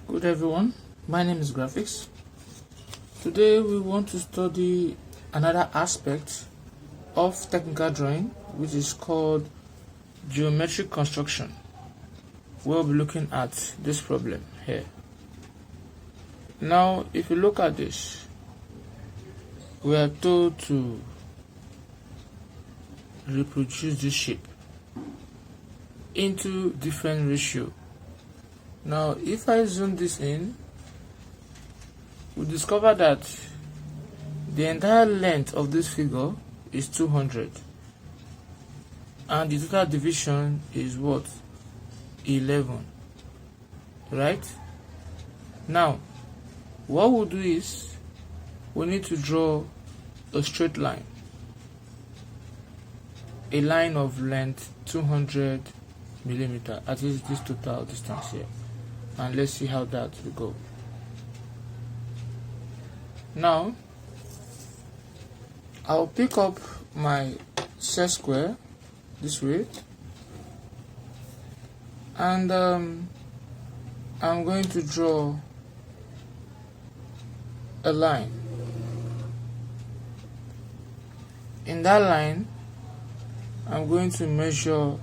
Good everyone, my name is Graphics. Today we want to study another aspect of technical drawing, which is called geometric construction. We'll be looking at this problem here. Now if you look at this, we are told to reproduce this shape into different ratio. Now if I zoom this in, we discover that the entire length of this figure is 200 and the total division is what? 11. Right? Now what we'll do is we need to draw a straight line, a line of length 200 millimeter, at least this total distance here, and let's see how that will go. Now I'll pick up my set square this way, and I'm going to draw a line. In that line I'm going to measure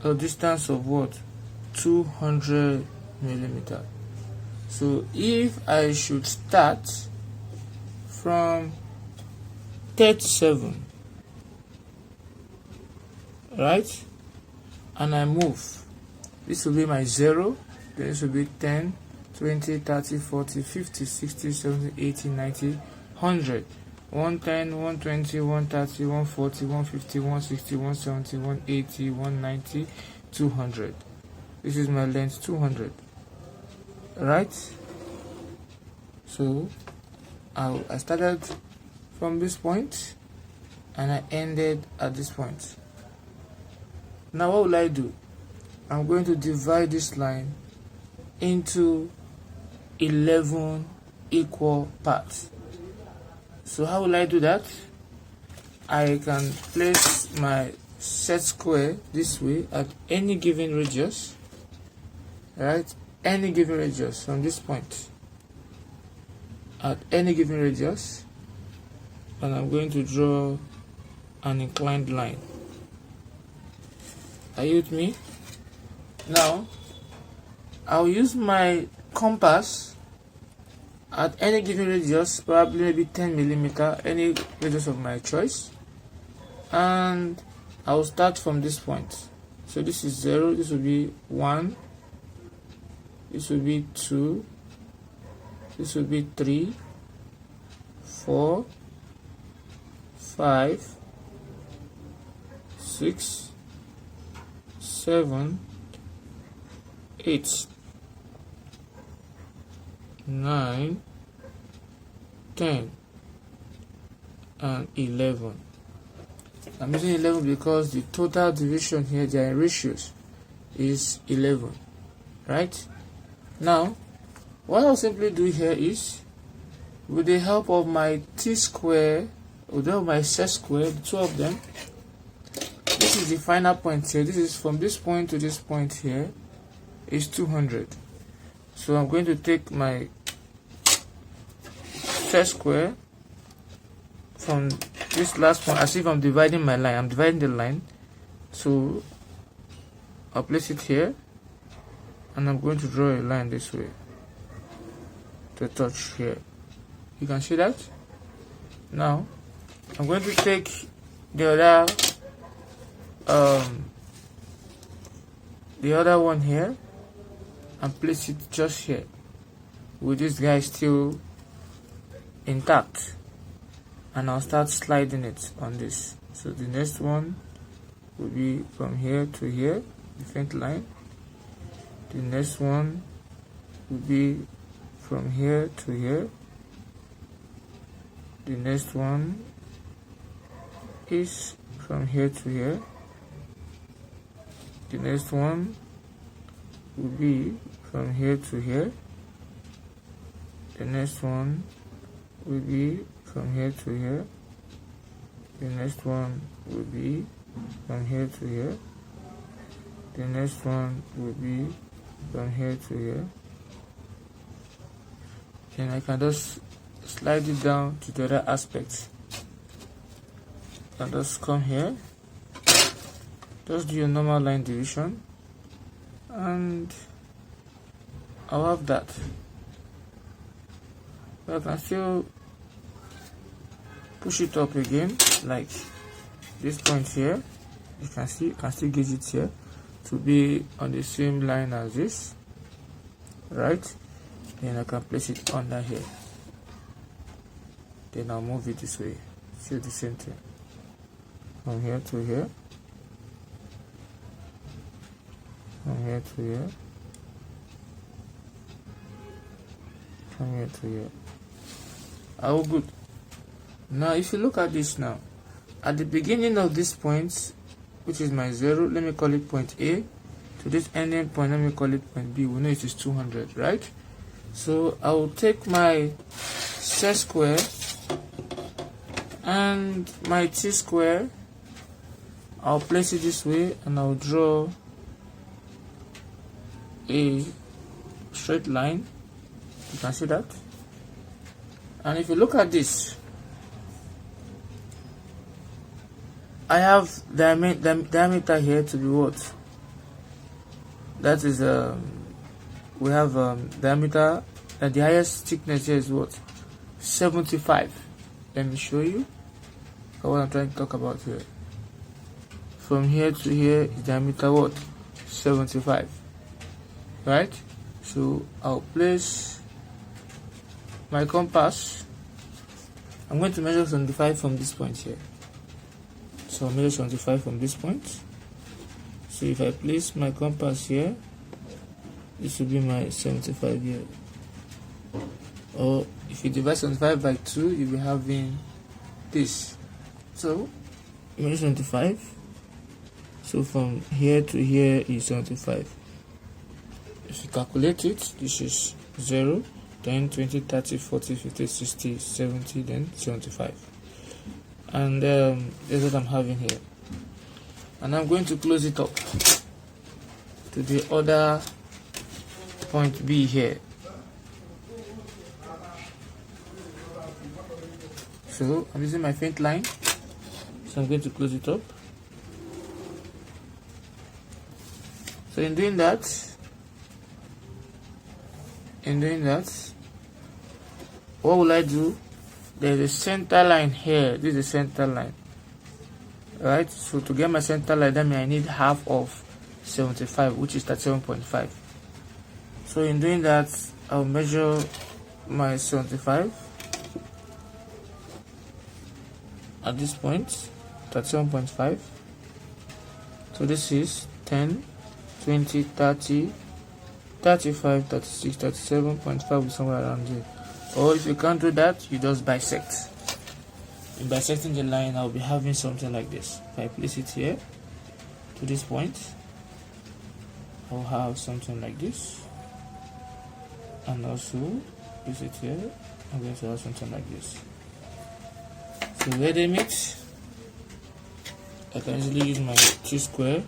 a distance of what? 200 millimeter. So if I should start from 37, right, and I move, this will be my 0, then this will be 10, 20, 30, 40, 50, 60, 70, 80, 90, 100, 110, 120, 130, 140, 150, 160, 170, 180, 190, 200. This is my length 200, right? So I started from this point and I ended at this point. Now what will I do? I'm going to divide this line into 11 equal parts. So how will I do that? I can place my set square this way at any given radius, right? Any given radius from this point, at any given radius, and I'm going to draw an inclined line. Are you with me? Now I'll use my compass at any given radius, probably maybe 10 millimeter, any radius of my choice, and I'll start from this point. So this is 0, this will be 1, this will be 2, this will be 3, 4, 5, 6, 7, 8, 9, 10, and 11. I'm using 11 because the total division here, they are in ratios, is 11, right? Now what I'll simply do here is, with the help of my t-square, with the help of my set square, the two of them, this is the final point here. This is from this point to this point here is 200. So I'm going to take my set square from this last point, as if I'm dividing my line. I'm dividing the line, so I'll place it here, and I'm going to draw a line this way to touch here. You can see that. Now I'm going to take the other one here and place it just here, with this guy still intact, and I'll start sliding it on this. So the next one will be from here to here, different line. The next one will be from here to here. The next one is from here to here. The next one will be from here to here. The next one will be from here to here. The next one will be from here to here. The next one will be from here to here. then I can just slide it down to the other aspect and just come here, just do your normal line division, and I'll have that. But I can still push it up again, like this point here. You can still gauge it here to be on the same line as this, right? Then I can place it under here. Then I'll move it this way. See the same thing from here to here, from here to here, from here to here. Oh, good. Now if you look at this now, at the beginning of this point, which is my 0, let me call it point A, to this ending point, let me call it point B. We know it is 200, right? So I will take my set square and my T square, I'll place it this way, and I'll draw a straight line. You can see that. And if you look at this, I have diameter here to be what? That is we have diameter, and the highest thickness here is what? 75. Let me show you what I'm trying to talk about here. From here to here is diameter what? 75, right? So I'll place my compass. I'm going to measure 75 from this point here. So I'll measure 75 from this point. So if I place my compass here, this will be my 75 here. Or if you divide 75 by 2, you'll be having this. So measure 75. So from here to here is 75. If you calculate it, this is 0, then 20, 30, 40, 50, 60, 70, then 75. And that's what I'm having here. And I'm going to close it up to the other point B here. So I'm using my faint line, so I'm going to close it up. So in doing that, what will I do? There's a center line here. This is the center line, right? So to get my center line, that means I need half of 75, which is 37.5. So in doing that, I'll measure my 75 at this point, 37.5. So this is 10, 20, 30, 35, 36, 37.5, somewhere around here. Or if you can't do that, you just bisect. In bisecting the line, I'll be having something like this. If I place it here to this point, I'll have something like this. And also place it here, I'm going to have something like this. So where they meet, I can easily use my T square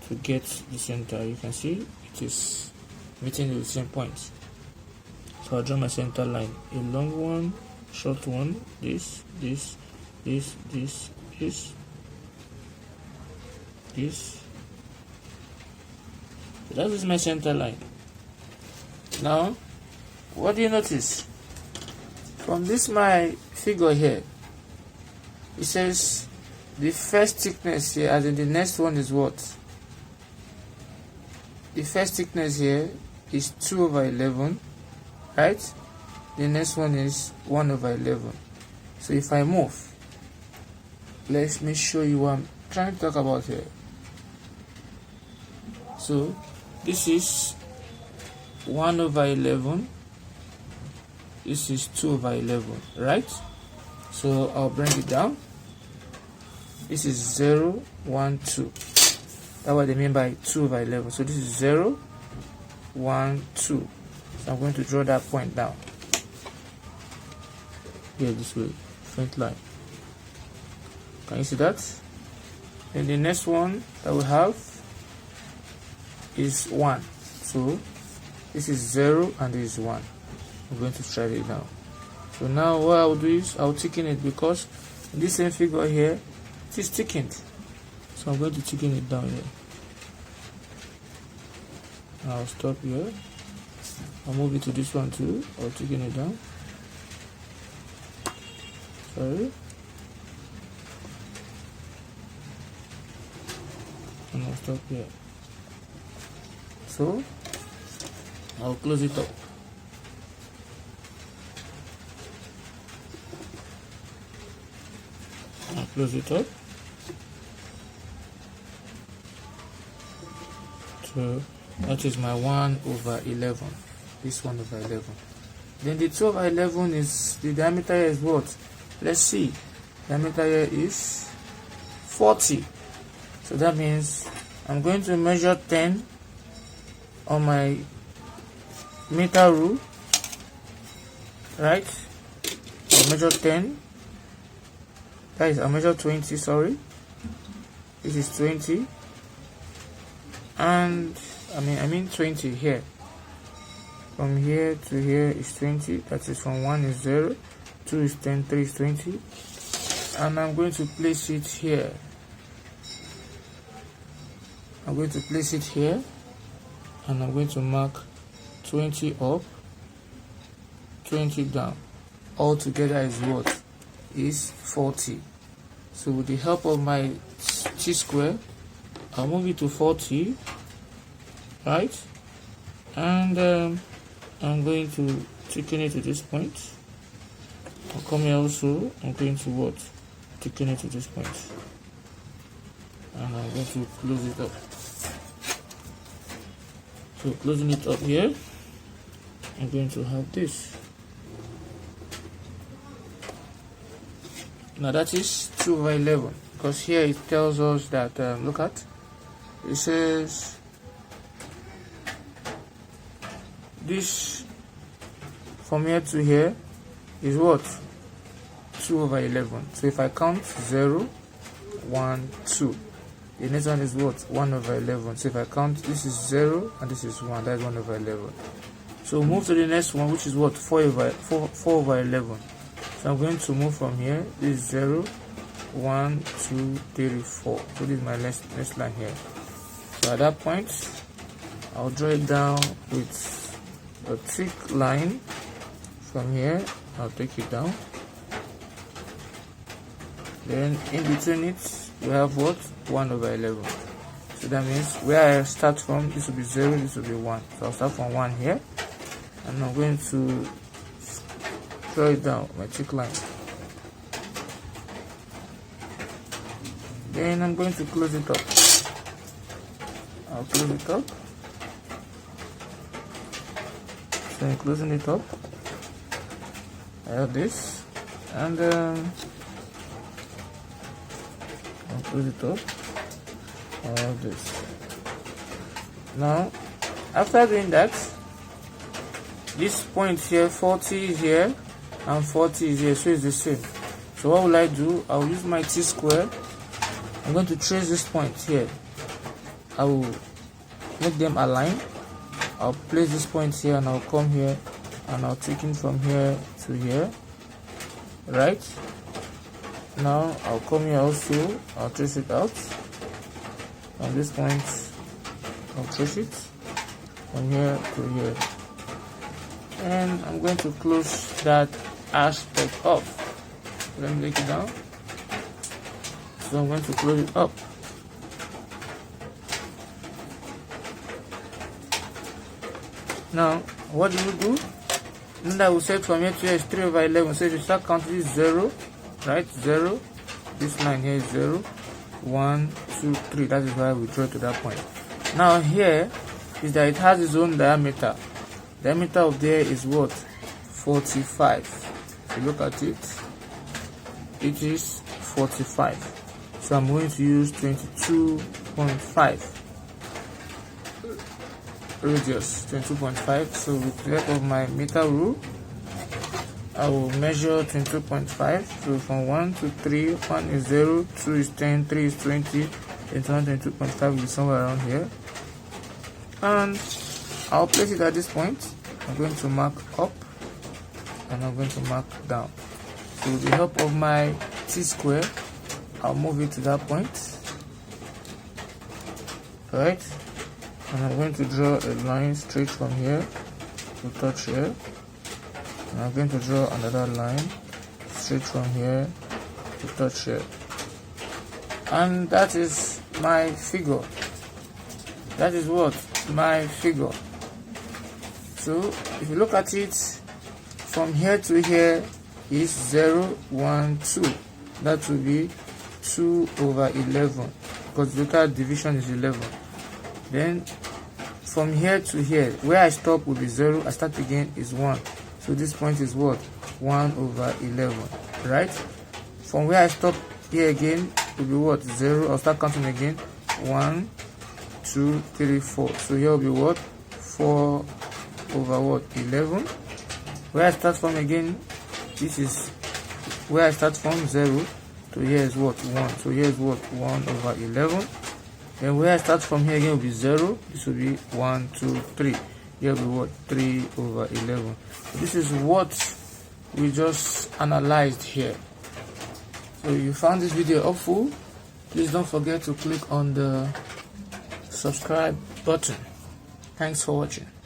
to get the center. You can see it is meeting the same point. So I'll draw my center line, a long one, short one, this. So that is my center line. Now, what do you notice? From this my figure here, it says the first thickness here, as in the next one is what? The first thickness here is 2 over 11, right? The next one is 1 over 11. So if I move, let me show you what I'm trying to talk about here. So this is 1 over 11, this is 2 over 11, right? So I'll bring it down. This is 0, 1, 2. That's what they mean by 2 over 11. So this is 0, 1, 2. So I'm going to draw that point down here this way, faint line. Can you see that? And the next one that we have is 1. So this is 0 and this is 1. I'm going to slide it down. So now what I'll do is I'll thicken it, because in this same figure here it is thickened. So I'm going to thicken it down here. I'll stop here. I'll move it to this one too. I'll thicken it down. Sorry. And I'll stop here. So I'll close it up. I'll close it up. So that is my 1/11. This 1/11. Then the 2/11 is, the diameter here is what? Let's see. Diameter here is 40. So that means I'm going to measure 10 on my meter rule, right? I'll measure 10. Guys, I'll measure 20, sorry. This is 20. And I mean 20 here. From here to here is 20. That is, from 1 is 0, 2 is 10, 3 is 20. And I'm going to place it here. I'm going to place it here, and I'm going to mark 20 up, 20 down. All together is what? Is 40. So with the help of my T-square, I'll move it to 40, right? And I'm going to thicken it to this point. I'll come here also. I'm going to what? Thicken it to this point. And I'm going to close it up. So closing it up here, I'm going to have this. Now that is 2/11, because here it tells us that, look at, it says this from here to here is what? 2/11. So if I count 0, 1, 2, the next one is what? 1/11. So if I count, this is 0 and this is 1, that's 1/11. So move to the next one, which is what? 4/11. So I'm going to move from here. This is 0, 1, 2, 3, 4. So this is my next line here. So at that point, I'll draw it down with a thick line. From here, I'll take it down. Then in between it, we have what? 1/11. So that means where I start from, this will be 0, this will be 1. So I'll start from 1 here, and I'm going to draw it down, my thick line. Then I'm going to close it up. I'll close it up. So I'm closing it up. I have this, and I'll close it up. I have this. Now, after doing that, this point here, 40 is here, and 40 is here, so it's the same. So what will I do? I'll use my T-square. I'm going to trace this point here. I will make them align. I'll place this point here, and I'll come here, and I'll take it from here to here, right? Now I'll come here also, I'll trace it out. From this point, I'll trace it from here to here. And I'm going to close that aspect up. Let me take it down. So I'm going to close it up. Now, what do you do? Remember, we said from here to here is 3/11. So if you start counting, this 0, right? 0. This line here is 0, 1, 2, 3. That is why we draw to that point. Now here is that it has its own diameter. Diameter of there is what? 45. If you look at it, it is 45. So I'm going to use 22.5 radius, 22.5. So with the help of my meter rule, I will measure 22.5. So from 1 to 3, 1 is 0, 2 is 10, 3 is 20, and 22.5 will be somewhere around here. And I'll place it at this point. I'm going to mark up and I'm going to mark down. So with the help of my t-square, I'll move it to that point. Right? And I'm going to draw a line straight from here to touch here. And I'm going to draw another line straight from here to touch here. And that is my figure. That is what? My figure. So if you look at it, from here to here is 0, 1, 2. That will be 2 over 11, because local division is 11. Then from here to here, where I stop will be 0, I start again is 1. So this point is what? 1 over 11, right? From where I stop here again will be what? 0. I'll start counting again. 1, 2, 3, 4. So here will be what? 4 over what? 11. Where I start from again, this is where I start from, 0 to here is what? 1. So here is what? 1 over 11. Then where I start from here again will be 0. This will be 1, 2, 3. Here will be what? 3 over 11. This is what we just analyzed here. So if you found this video helpful, please don't forget to click on the subscribe button. Thanks for watching.